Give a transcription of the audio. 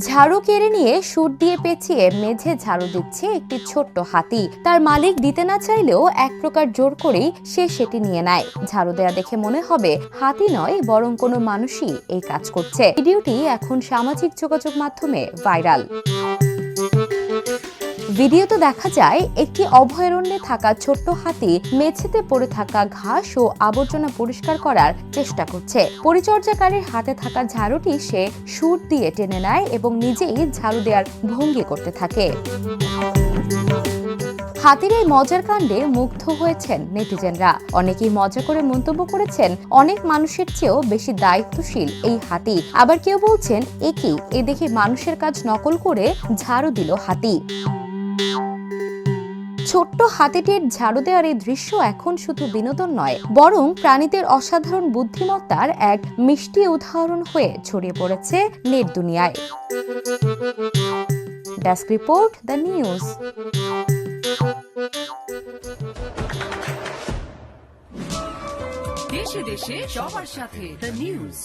ঝাড়ু কেড়ে নিয়ে সুর দিয়ে পেঁচিয়ে মেঝে ঝাড়ু দিচ্ছে একটি ছোট্ট হাতি। তার মালিক দিতে না চাইলেও এক প্রকার জোর করেই সে সেটি নিয়ে নেয়। ঝাড়ু দেয়া দেখে মনে হবে হাতি নয় বরং কোনো মানুষই এই কাজ করছে। ভিডিওটি এখন সামাজিক যোগাযোগ মাধ্যমে ভাইরাল। ভিডিওতে দেখা যায় একটি অভয়ারণ্যে থাকা ছোট্ট হাতি মেঝেতে পড়ে থাকা ঘাস ও আবর্জনা পরিষ্কার করার চেষ্টা করছে। পরিচর্যাকারীর হাতে থাকা ঝাড়ুটি সে সুর দিয়ে টেনে নেয় এবং নিজেই ঝাড়ু দেওয়ার ভঙ্গি করতে থাকে। হাতির এই মজার কাণ্ডে মুগ্ধ হয়েছেন নেটিজেনরা। অনেকেই মজা করে মন্তব্য করেছেন, অনেক মানুষের চেয়েও বেশি দায়িত্বশীল এই হাতি। আবার কেউ বলছেন, এ দেখে মানুষের কাজ নকল করে ঝাড়ু দিল হাতি। ছোট্ট হাতিটির ঝাড়ু দেওয়ার এই দৃশ্য এখন শুধু বিনোদন নয়, বরং প্রাণীদের অসাধারণ বুদ্ধিমত্তার এক মিষ্টি উদাহরণ হয়ে ছড়িয়ে পড়েছে নেট দুনিয়ায়। Desk report, the news. দেশে দেশে সবার সাথে দ্য নিউজ।